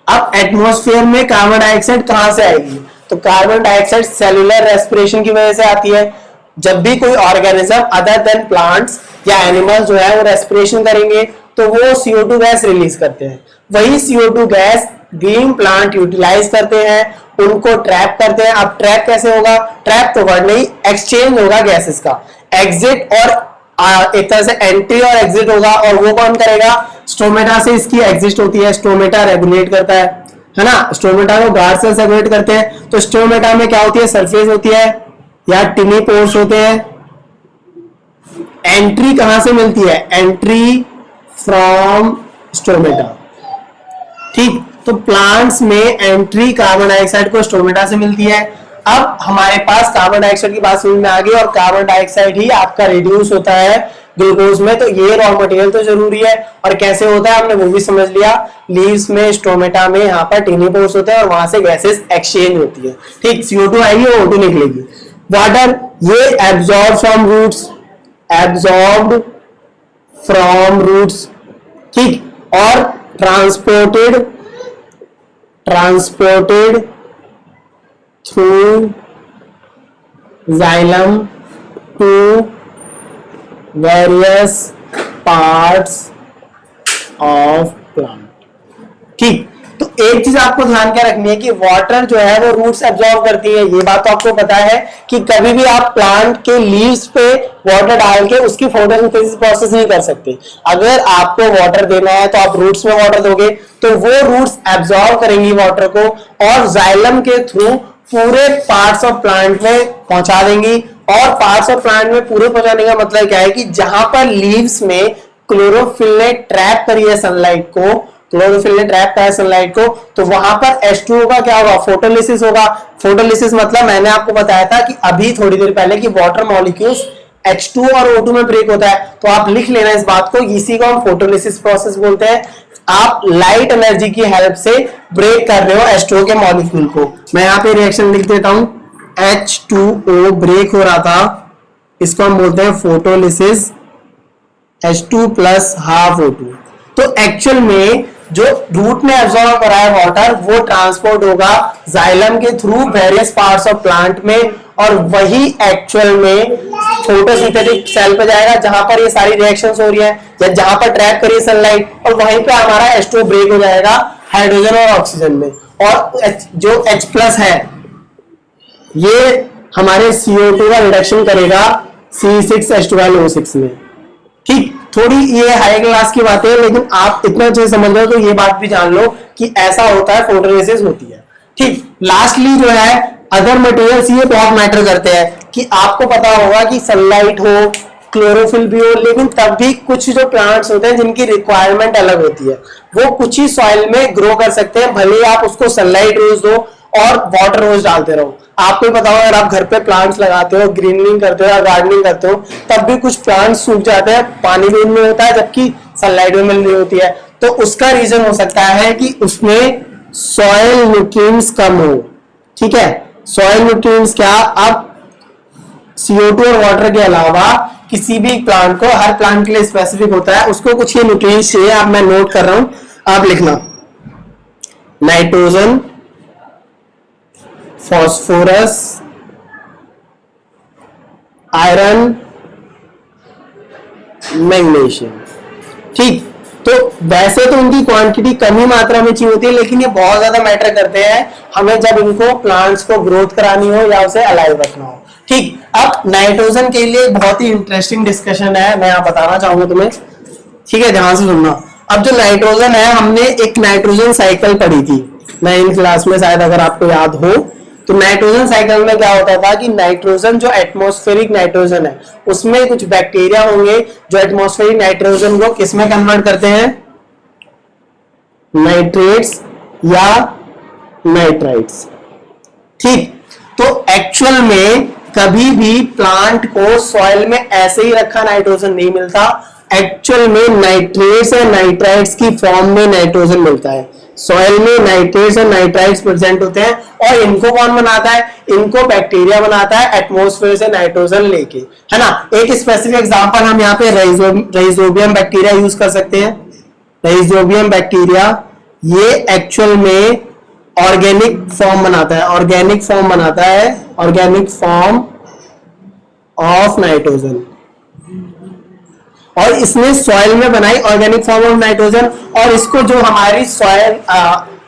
अब एटमॉस्फेयर में कार्बन डाइऑक्साइड कहां से आएगी, तो कार्बन डाइऑक्साइड सेलुलर रेस्पिरेशन की वजह से आती है। जब भी कोई ऑर्गेनिज्म अदर देन प्लांट्स या एनिमल्स जो है वो रेस्पिरेशन करेंगे तो वो CO2 गैस रिलीज करते हैं। वही CO2 gas green plant utilise करते हैं, उनको ट्रैप करते हैं। अब ट्रैप कैसे होगा, ट्रैप तो वर्ड नहीं, एक्सचेंज होगा गैसेस का, एग्जिट और एक तरह से एंट्री और एग्जिट होगा, और वो कौन करेगा, स्टोमेटा से इसकी एग्जिट होती है। स्टोमेटा रेगुलेट करता है ना, स्टोमेटा को गार्ड सेल्स रेगुलेट करते हैं। तो स्टोमेटा में क्या होती है, सरफेस होती है या टिनी पोर्स होते हैं। एंट्री कहां से मिलती है, एंट्री फ्रॉम स्टोमेटा। ठीक, तो प्लांट्स में एंट्री कार्बन डाइऑक्साइड को स्टोमेटा से मिलती है। अब हमारे पास कार्बन डाइऑक्साइड की बात समझ में आ गई, और कार्बन डाइऑक्साइड ही आपका रिड्यूस होता है ग्लूकोज में, तो ये रॉ मटेरियल तो जरूरी है। और कैसे होता है हमने वो भी समझ लिया, लीव्स में स्टोमेटा में यहाँ पर टिनी पोर्स होते हैं और वहां से गैसेस एक्सचेंज होती है। ठीक, CO2 आएगी और O2 निकलेगी। वाटर ये absorb from roots, absorbed from roots. ठीक, और transported through xylem to various parts of plant। ठीक, तो एक चीज आपको ध्यान क्या रखनी है कि वाटर जो है वो रूट्स एब्जॉर्ब करती है। ये बात तो आपको पता है कि कभी भी आप प्लांट के लीव्स पे वाटर डाल के उसकी फोटोसिंथेसिस प्रोसेस नहीं कर सकते। अगर आपको वाटर देना है तो आप रूट्स में वाटर दोगे तो वो रूट्स एब्जॉर्ब करेंगी वाटर को और जाइलम के थ्रू पूरे पार्ट्स ऑफ प्लांट में पहुंचा देंगी। और पार्ट्स ऑफ प्लांट में पूरे पहुंचाने का मतलब क्या है कि जहां पर लीव्स में क्लोरोफिल ने ट्रैप करी है सनलाइट को, क्लोरोफिल ने ट्रैप करा है सनलाइट को, तो वहां पर H2O का क्या होगा, फोटोलिसिस होगा। फोटोलिसिस मतलब मैंने आपको बताया था कि अभी थोड़ी देर पहले कि वाटर मॉलिक्यूल्स H2 और O2 में ब्रेक होता है, तो आप लिख लेना इस बात को, इसी को हम फोटोलिसिस प्रोसेस बोलते हैं। आप लाइट एनर्जी की हेल्प से ब्रेक कर रहे हो H2O के मॉलिक्यूल को। मैं यहाँ पे रिएक्शन लिख देता हूं, H2O ब्रेक हो रहा था, इसको हम बोलते हैं photolysis, H2 plus half O2। तो एक्चुअल में जो रूट ने एब्जॉर्ब करा है वाटर वो ट्रांसपोर्ट होगा जाइलम के through various parts of plant में, और वही एक्चुअल में फोटोसिंथेटिक सेल पे जाएगा जहां पर ये सारी रिएक्शंस हो रही है या जहां पर ट्रैप करी सनलाइट, और वहीं पे हमारा H2O ब्रेक हो जाएगा हाइड्रोजन और ऑक्सीजन में। और जो H प्लस है ये हमारे CO2 का रिडक्शन करेगा C6H12O6 में। ठीक, थोड़ी ये हाई क्लास की बातें है लेकिन आप इतना अच्छे से समझ लो तो ये बात भी जान लो कि ऐसा होता है, फोटोलिसिस होती है। ठीक, लास्टली जो है अदर मटेरियल्स ये बहुत मैटर करते हैं कि आपको पता होगा कि सनलाइट हो, क्लोरोफिल भी हो, लेकिन तब भी कुछ जो प्लांट्स होते हैं जिनकी रिक्वायरमेंट अलग होती है, वो कुछ ही सॉइल में ग्रो कर सकते हैं, भले आप उसको सनलाइट रोज दो और वाटर रोज डालते रहो। आपको पता होगा अगर आप घर पे प्लांट्स लगाते हो, ग्रीनिंग करते हो या गार्डनिंग करते हो, तब भी कुछ प्लांट्स सूख जाते हैं, पानी भी उनमें होता है जबकि सनलाइट भी मिल रही होती है। तो उसका रीजन हो सकता है कि उसमें सॉइल न्यूट्रिएंट्स कम हो। ठीक है, सॉइल न्यूट्रिएंट्स क्या, अब CO2 और वाटर के अलावा किसी भी प्लांट को, हर प्लांट के लिए स्पेसिफिक होता है, उसको कुछ ये न्यूट्रिएंट्स चाहिए। अब मैं नोट कर रहा हूं, आप लिखना, नाइट्रोजन, फॉस्फोरस, आयरन, मैग्नीशियम। ठीक, तो वैसे तो उनकी क्वांटिटी कम ही मात्रा में चाहिए होती है लेकिन ये बहुत ज्यादा मैटर करते हैं हमें जब इनको प्लांट्स को ग्रोथ करानी हो या उसे अलाइव रखना हो। ठीक, अब नाइट्रोजन के लिए बहुत ही इंटरेस्टिंग डिस्कशन है, मैं यहाँ बताना चाहूंगा तुम्हें। ठीक है, ध्यान से सुनना। अब जो नाइट्रोजन है, हमने एक नाइट्रोजन साइकिल पढ़ी थी 9th क्लास में शायद, अगर आपको याद हो। तो नाइट्रोजन साइकिल में क्या होता था कि नाइट्रोजन जो एटमॉस्फेरिक नाइट्रोजन है उसमें कुछ बैक्टीरिया होंगे जो एटमॉस्फेरिक नाइट्रोजन को किसमें कन्वर्ट करते हैं, नाइट्रेट्स या नाइट्राइट्स। ठीक, तो एक्चुअल में कभी भी प्लांट को सॉइल में ऐसे ही रखा नाइट्रोजन नहीं मिलता, एक्चुअल में नाइट्रेट्स और नाइट्राइट्स की फॉर्म में नाइट्रोजन मिलता है। सॉइल में नाइट्रेट्स और नाइट्राइट्स प्रेजेंट होते हैं और इनको कौन बनाता है, इनको बैक्टीरिया बनाता है एटमॉस्फेयर से नाइट्रोजन लेके, है ना। एक स्पेसिफिक एग्जांपल हम यहाँ पे राइजोबियम बैक्टीरिया यूज कर सकते हैं। राइजोबियम बैक्टीरिया ये एक्चुअल में ऑर्गेनिक फॉर्म बनाता है, ऑर्गेनिक फॉर्म बनाता है, ऑर्गेनिक फॉर्म ऑफ नाइट्रोजन, और इसने सॉइल में बनाई ऑर्गेनिक फॉर्म ऑफ नाइट्रोजन, और इसको जो हमारी सॉइल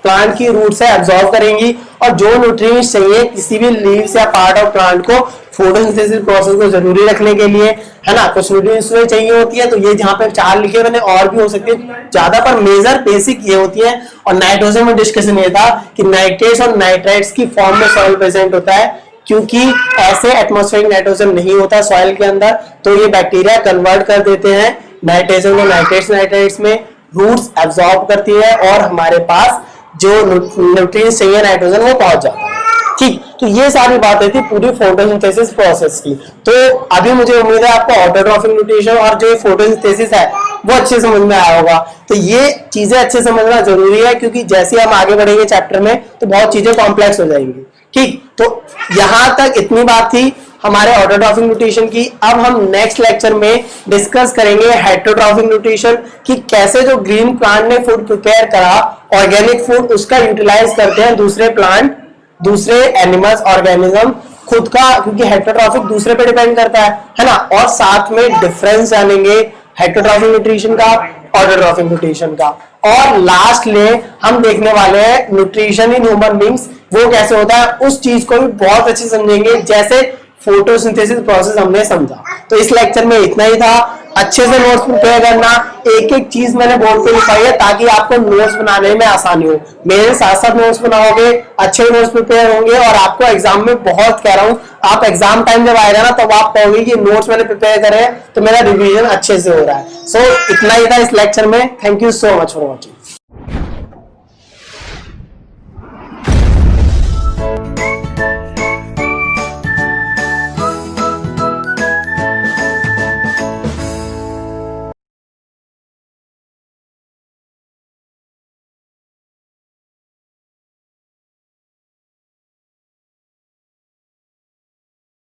प्लांट की रूट से एब्जॉर्ब करेंगी, और जो न्यूट्रिएंट्स चाहिए किसी भी लीव्स या पार्ट ऑफ प्लांट को फोटोसिंथेसिस प्रोसेस को जरूरी रखने के लिए, है ना, कुछ न्यूट्रिएंट्स में चाहिए होती है। तो ये जहां पे 4 लिखे मैंने, और भी हो सकती है ज्यादा, पर मेजर बेसिक ये होती है। और नाइट्रोजन में डिस्कशन ये था कि नाइट्रेट्स और नाइट्राइट्स की फॉर्म में सॉइल प्रेजेंट होता है, क्योंकि ऐसे एटमॉस्फेरिक नाइट्रोजन नहीं होता सॉइल के अंदर, तो ये बैक्टीरिया कन्वर्ट कर देते हैं नाइट्रोजन को नाइट्रेट्स नाइट्राइट्स में, रूट्स एब्जॉर्ब करती है और हमारे पास जो न्यूट्रिएंट्स चाहिए नाइट्रोजन वो पहुंच जाता है। ठीक, तो ये सारी बातें थी पूरी फोटोसिंथेसिस प्रोसेस की। तो अभी मुझे उम्मीद है आपको ऑटोट्रॉफिक न्यूट्रिशन और जो फोटोसिंथेसिस है वो अच्छे समझ में आया होगा। तो ये चीजें अच्छे समझना जरूरी है क्योंकि जैसे हम आगे बढ़ेंगे चैप्टर में तो बहुत चीजें कॉम्प्लेक्स हो जाएंगी। ठीक, तो यहां तक इतनी बात थी हमारे ऑटोट्रॉफिक न्यूट्रिशन की। अब हम नेक्स्ट लेक्चर में डिस्कस करेंगे हेटेरोट्रॉफिक न्यूट्रिशन, कि कैसे जो ग्रीन प्लांट ने फूड प्रिपेयर करा, ऑर्गेनिक फूड, उसका यूटिलाइज करते हैं दूसरे प्लांट, दूसरे एनिमल्स, ऑर्गेनिज्म खुद का, क्योंकि हेटेरोट्रॉफिक दूसरे पे डिपेंड करता है ना। और साथ में डिफरेंस जानेंगे हेटेरोट्रॉफिक न्यूट्रिशन का, ऑटोट्रॉफिक न्यूट्रिशन का। और लास्ट में हम देखने वाले हैं न्यूट्रिशन इन ह्यूमन बींग्स, वो कैसे होता है उस चीज को भी बहुत अच्छे समझेंगे, जैसे फोटोसिंथेसिस प्रोसेस हमने समझा। तो इस लेक्चर में इतना ही था। अच्छे से नोट्स प्रिपेयर करना, एक एक चीज मैंने बोर्ड पे लिखाई है ताकि आपको नोट्स बनाने में आसानी हो। मेरे साथ साथ नोट्स बनाओगे, अच्छे नोट्स प्रिपेयर होंगे और आपको एग्जाम में बहुत कह रहा हूं, आप एग्जाम टाइम जब आएगा ना तब आप कहोगे कि नोट्स मैंने प्रिपेयर करे तो मेरा रिवीजन अच्छे से हो रहा है। सो इतना ही था इस लेक्चर में। Thank you so much for watching.